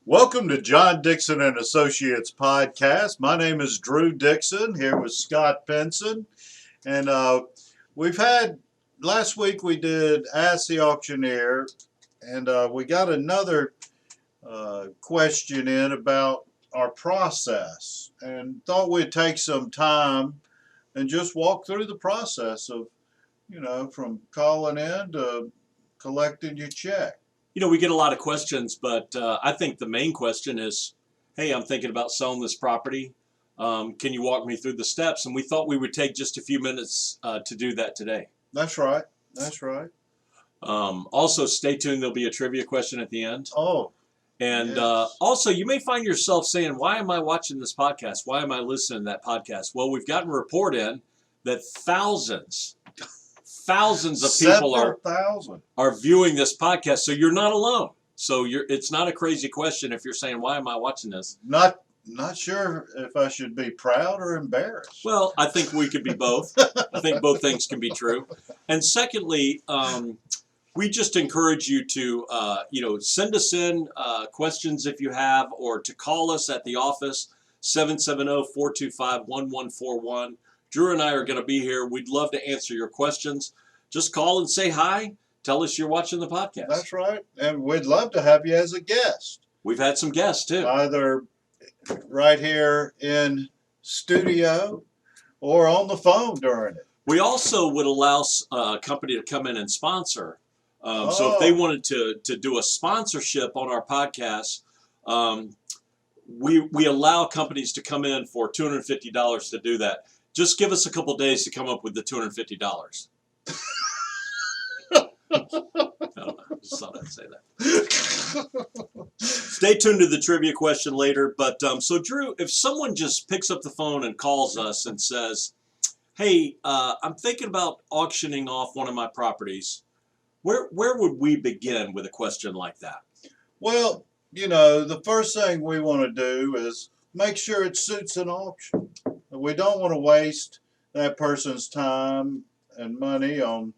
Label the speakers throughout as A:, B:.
A: Welcome to John Dixon and Associates podcast. My name is Drew Dixon, here with Scott Penson. And we've had, last week we did Ask the Auctioneer, and we got another question in about our process, and thought we'd take some time and just walk through the process of, from calling in to collecting your check.
B: We get a lot of questions, but I think the main question is, hey, I'm thinking about selling this property. Can you walk me through the steps? And we thought we would take just a few minutes to do that today.
A: That's right. That's right.
B: Also, stay tuned. There'll be a trivia question at the end.
A: Oh.
B: And
A: yes.
B: Also, you may find yourself saying, why am I watching this podcast? Why am I listening to that podcast? Well, we've gotten a report in that thousands of people are viewing this podcast, so you're not alone. So it's not a crazy question if you're saying, why am I watching this?
A: Not sure if I should be proud or embarrassed.
B: Well, I think we could be both. I think both things can be true. And secondly, we just encourage you to send us in questions if you have, or to call us at the office, 770-425-1141. Drew and I are going to be here. We'd love to answer your questions. Just call and say hi. Tell us you're watching the podcast.
A: That's right. And we'd love to have you as a guest.
B: We've had some guests, too.
A: Either right here in studio or on the phone during it.
B: We also would allow a company to come in and sponsor. So if they wanted to do a sponsorship on our podcast, we allow companies to come in for $250 to do that. Just give us a couple days to come up with the $250. I don't know. I just thought I'd say that. Stay tuned to the trivia question later. But so, Drew, if someone just picks up the phone and calls us and says, hey, I'm thinking about auctioning off one of my properties, where would we begin with a question like that?
A: Well, the first thing we want to do is make sure it suits an auction. We don't want to waste that person's time and money on,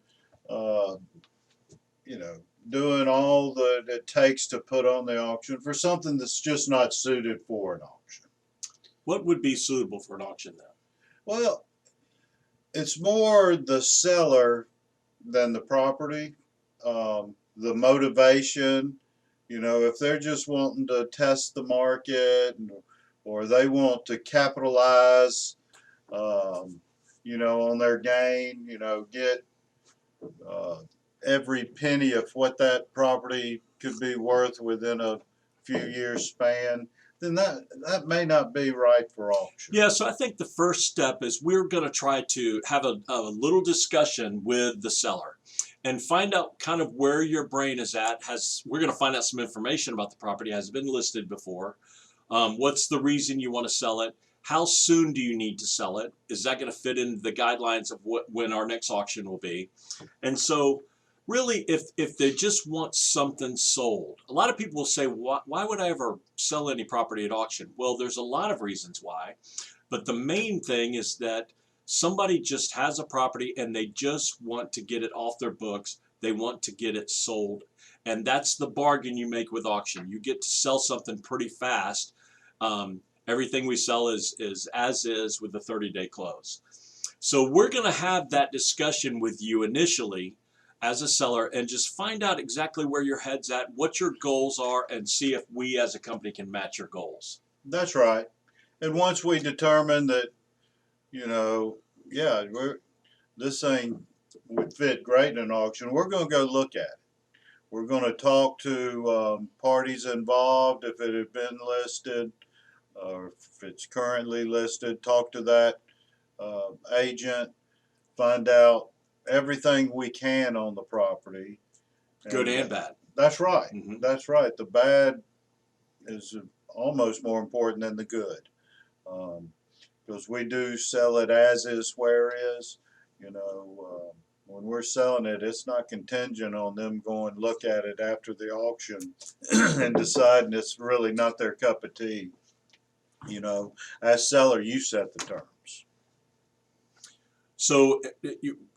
A: doing all that it takes to put on the auction for something that's just not suited for an auction.
B: What would be suitable for an auction then?
A: Well, it's more the seller than the property. The motivation, if they're just wanting to test the market, or they want to capitalize, on their gain, get every penny of what that property could be worth within a few years span, then that may not be right for auction.
B: Yeah, so I think the first step is we're going to try to have a little discussion with the seller and find out kind of where your brain is at. We're going to find out some information about the property. Has it been listed before? What's the reason you want to sell it? How soon do you need to sell it? Is that going to fit into the guidelines of when our next auction will be? And so really, if they just want something sold, a lot of people will say, why would I ever sell any property at auction? Well, there's a lot of reasons why. But the main thing is that somebody just has a property and they just want to get it off their books. They want to get it sold. And that's the bargain you make with auction. You get to sell something pretty fast. Everything we sell is as is with the 30-day close. So we're going to have that discussion with you initially as a seller and just find out exactly where your head's at, what your goals are, and see if we as a company can match your goals.
A: That's right. And once we determine that, this thing would fit great in an auction, we're going to go look at it. We're going to talk to parties involved, if it had been listed, or if it's currently listed, talk to that agent, find out everything we can on the property.
B: Good and bad.
A: That's right.
B: Mm-hmm.
A: That's right. The bad is almost more important than the good. Because we do sell it as is, where is. When we're selling it, it's not contingent on them going look at it after the auction and deciding it's really not their cup of tea. As seller, you set the terms.
B: So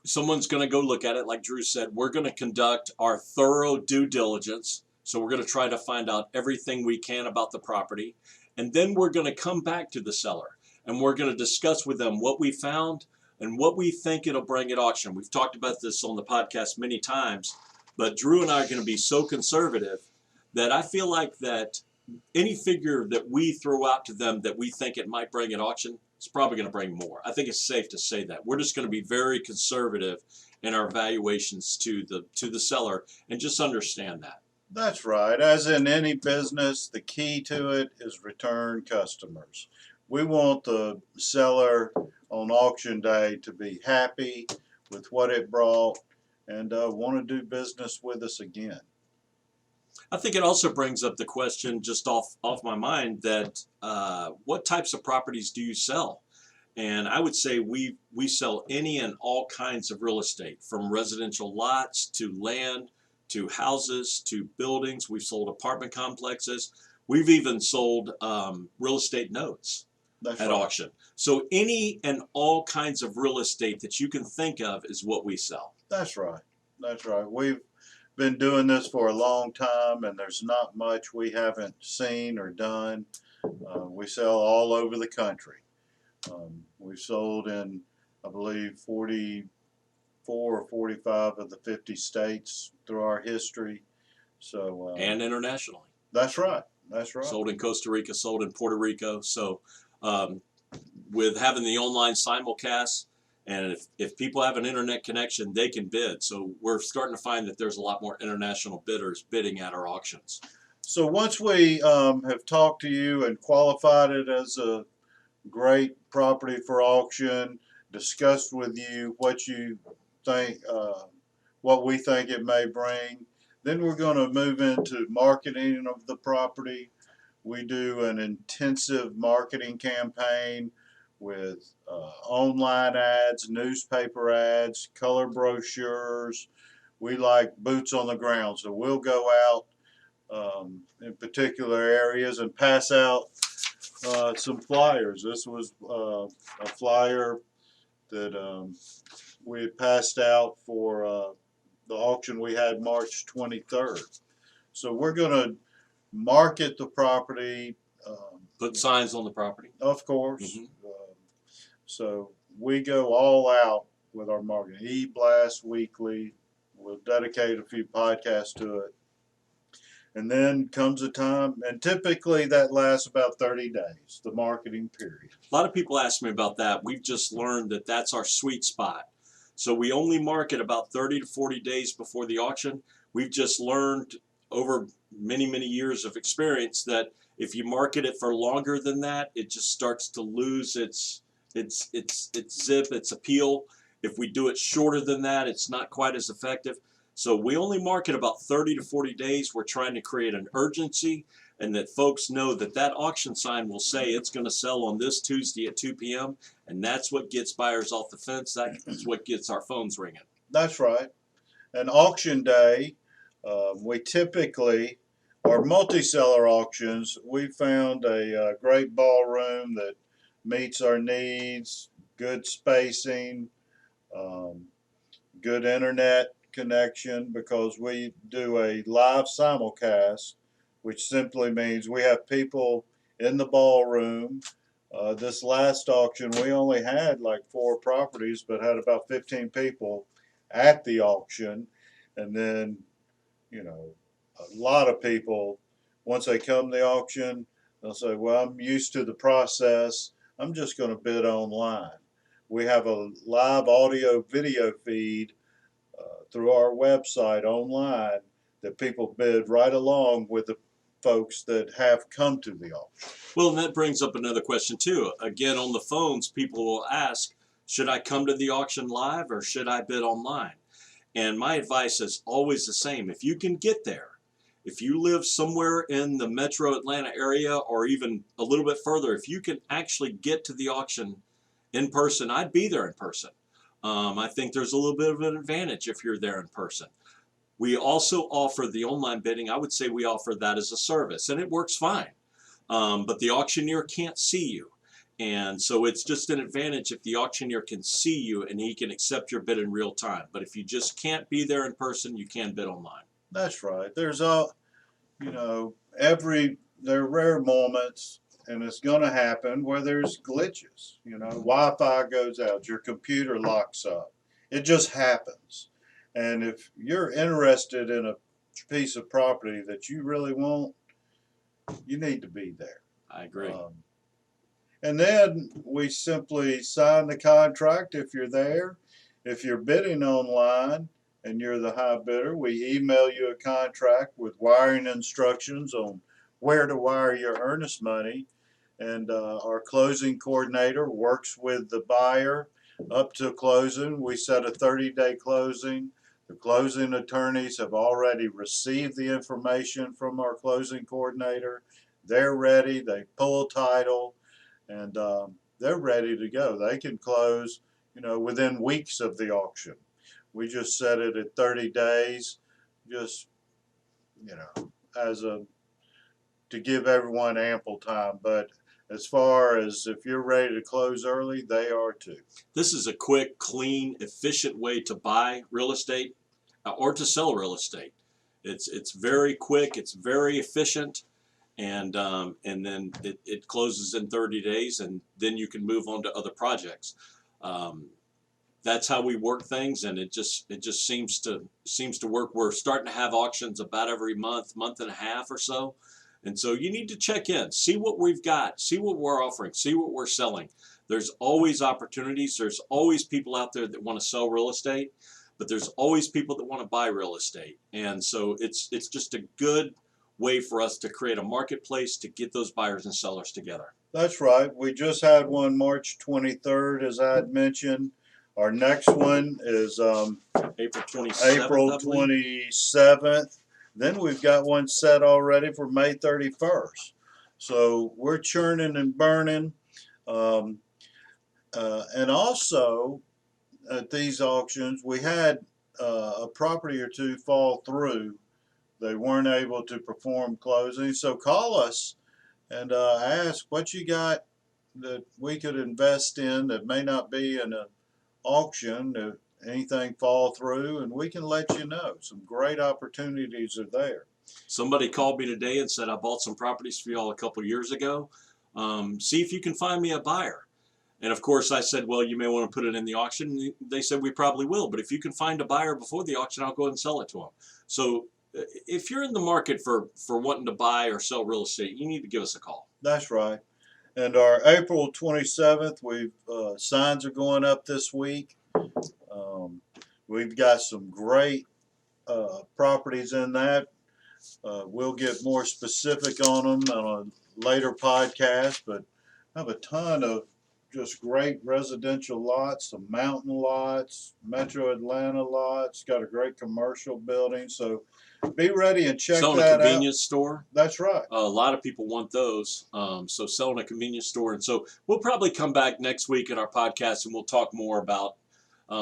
B: someone's going to go look at it, like Drew said. We're going to conduct our thorough due diligence So we're going to try to find out everything we can about the property. And then we're going to come back to the seller and we're going to discuss with them what we found and what we think it'll bring at auction. We've talked about this on the podcast many times, but Drew and I are going to be so conservative that I feel like that any figure that we throw out to them that we think it might bring at auction, it's probably going to bring more. I think it's safe to say that. We're just going to be very conservative in our valuations to the seller, and just understand that.
A: That's right. As in any business, the key to it is return customers. We want the seller on auction day to be happy with what it brought and want to do business with us again.
B: I think it also brings up the question, just off my mind, that what types of properties do you sell? And I would say we sell any and all kinds of real estate, from residential lots to land to houses to buildings. We've sold apartment complexes. We've even sold real estate notes at auction. So any and all kinds of real estate that you can think of is what we sell.
A: That's right. That's right. We've been doing this for a long time, and there's not much we haven't seen or done. We sell all over the country. We've sold in, I believe, 44 or 45 of the 50 states through our history. So
B: and internationally.
A: That's right. That's right.
B: Sold in Costa Rica, sold in Puerto Rico. So with having the online simulcast, and if people have an internet connection, they can bid. So we're starting to find that there's a lot more international bidders bidding at our auctions.
A: So once we have talked to you and qualified it as a great property for auction, discussed with you what you think, what we think it may bring, then we're going to move into marketing of the property. We do an intensive marketing campaign with online ads, newspaper ads, color brochures. We like boots on the ground, so we'll go out in particular areas and pass out some flyers. This was a flyer that we had passed out for the auction we had March 23rd. So we're going to market the property.
B: Put signs on the property.
A: Of course.
B: Mm-hmm.
A: So we go all out with our marketing. E-Blast Weekly. We'll dedicate a few podcasts to it. And then comes a time, and typically that lasts about 30 days, the marketing period.
B: A lot of people ask me about that. We've just learned that that's our sweet spot. So we only market about 30 to 40 days before the auction. We've just learned over many, many years of experience that if you market it for longer than that, it just starts to lose its zip, its appeal. If we do it shorter than that, it's not quite as effective. So we only market about 30 to 40 days. We're trying to create an urgency, and that folks know that that auction sign will say it's going to sell on this Tuesday at 2 p.m. And that's what gets buyers off the fence. That's what gets our phones ringing.
A: That's right. And auction day, we typically, our multi-seller auctions, we found a great ballroom that meets our needs, good spacing, good internet connection, because we do a live simulcast, which simply means we have people in the ballroom. This last auction, we only had like 4 properties, but had about 15 people at the auction. And then, you know, a lot of people, once they come to the auction, they'll say, well, I'm used to the process. I'm just going to bid online. We have a live audio video feed through our website online that people bid right along with the folks that have come to the auction.
B: Well, and that brings up another question too. Again, on the phones, people will ask, should I come to the auction live or should I bid online? And my advice is always the same. If you can get there, if you live somewhere in the metro Atlanta area or even a little bit further, if you can actually get to the auction in person, I'd be there in person. I think there's a little bit of an advantage if you're there in person. We also offer the online bidding. I would say we offer that as a service, and it works fine. But the auctioneer can't see you. And so it's just an advantage if the auctioneer can see you and he can accept your bid in real time. But if you just can't be there in person, you can bid online.
A: That's right. you know, there are rare moments, and it's going to happen where there's glitches. You know, Wi-Fi goes out, your computer locks up. It just happens. And if you're interested in a piece of property that you really want, you need to be there.
B: I agree.
A: And then we simply sign the contract if you're there. If you're bidding online and you're the high bidder, we email you a contract with wiring instructions on where to wire your earnest money. And our closing coordinator works with the buyer up to closing. We set a 30-day closing. The closing attorneys have already received the information from our closing coordinator. They're ready. They pull title, and they're ready to go. They can close, you know, within weeks of the auction. We just set it at 30 days, just, you know, to give everyone ample time. But as far as if you're ready to close early, they are too.
B: This is a quick, clean, efficient way to buy real estate or to sell real estate. It's very quick. It's very efficient. And then it closes in 30 days, and then you can move on to other projects. That's how we work things, and it just seems to work. We're starting to have auctions about every month and a half or so, and so you need to check in, see what we've got, see what we're offering, see what we're selling. There's always opportunities. There's always people out there that want to sell real estate, but there's always people that want to buy real estate, and so it's just a good way for us to create a marketplace to get those buyers and sellers together.
A: That's right. We just had one March 23rd, as I had mentioned. Our next one is
B: April 27th.
A: April 27th. Then we've got one set already for May 31st. So we're churning and burning. And also at these auctions, we had a property or two fall through. They weren't able to perform closing. So call us and ask what you got that we could invest in that may not be in an auction, if anything fall through, and we can let you know. Some great opportunities are there.
B: Somebody called me today and said, I bought some properties for y'all a couple years ago. See if you can find me a buyer. And of course I said, well, you may want to put it in the auction. And they said, we probably will, but if you can find a buyer before the auction, I'll go ahead and sell it to them. So if you're in the market for wanting to buy or sell real estate, you need to give us a call.
A: That's right. And our April 27th, signs are going up this week. We've got some great properties in that. We'll get more specific on them on a later podcast, but I have a ton of just great residential lots, some mountain lots, metro Atlanta lots, got a great commercial building. So be ready and check
B: selling
A: that
B: a convenience store.
A: That's right.
B: A lot of people want those. So selling a convenience store. And so we'll probably come back next week in our podcast and we'll talk more about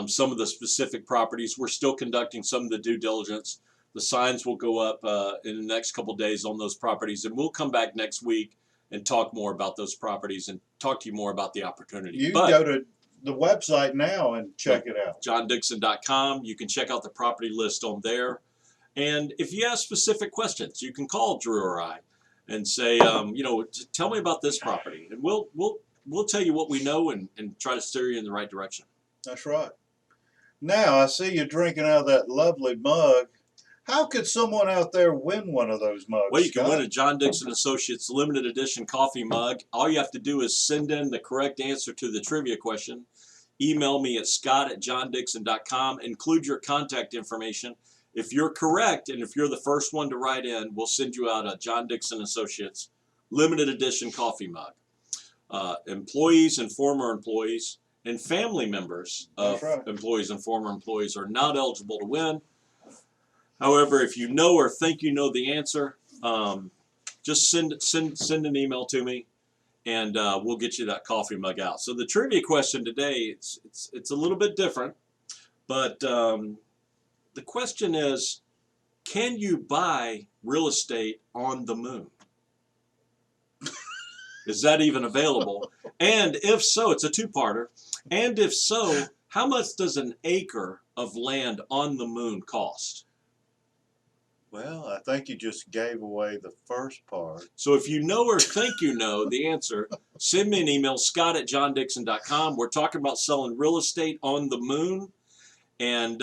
B: some of the specific properties. We're still conducting some of the due diligence. The signs will go up in the next couple of days on those properties. And we'll come back next week and talk more about those properties and talk to you more about the opportunity.
A: You can go to the website now and check it out.
B: JohnDixon.com. You can check out the property list on there. And if you have specific questions, you can call Drew or I and say, tell me about this property. And we'll tell you what we know and try to steer you in the right direction.
A: That's right. Now, I see you drinking out of that lovely mug. How could someone out there win one of those mugs?
B: Well, you can
A: Scott?
B: win a John Dixon Associates limited edition coffee mug. All you have to do is send in the correct answer to the trivia question. Email me at scott@johndixon.com. Include your contact information. If you're correct and if you're the first one to write in, we'll send you out a John Dixon Associates limited edition coffee mug. Employees and former employees and family members of employees and former employees are not eligible to win. However, if you know or think you know the answer, just send an email to me, and we'll get you that coffee mug out. So the trivia question today, it's a little bit different, but the question is, can you buy real estate on the moon? Is that even available? And if so, it's a two-parter. And if so, how much does an acre of land on the moon cost?
A: Well, I think you just gave away the first part.
B: So if you know or think you know the answer, send me an email, scott@johndixon.com. We're talking about selling real estate on the moon. And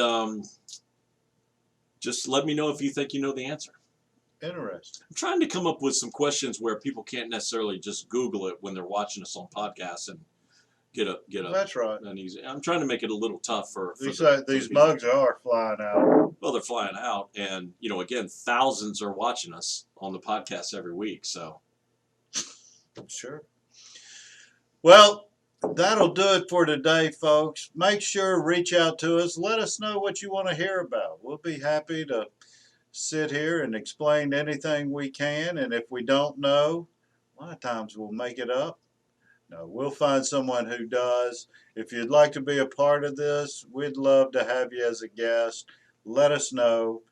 B: just let me know if you think you know the answer.
A: Interesting.
B: I'm trying to come up with some questions where people can't necessarily just Google it when they're watching us on podcasts and get a
A: That's right.
B: an easy. I'm trying to make it a little tough for
A: These
B: people.
A: mugs are flying out.
B: Well, they're flying out, and again, thousands are watching us on the podcast every week. So
A: Sure. Well, that'll do it for today, folks. Make sure reach out to us. Let us know what you want to hear about. We'll be happy to sit here and explain anything we can. And if we don't know, a lot of times we'll make it up. No, we'll find someone who does. If you'd like to be a part of this, we'd love to have you as a guest. Let us know.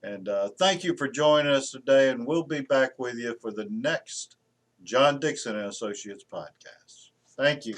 A: And thank you for joining us today. And we'll be back with you for the next John Dixon and Associates podcast. Thank you.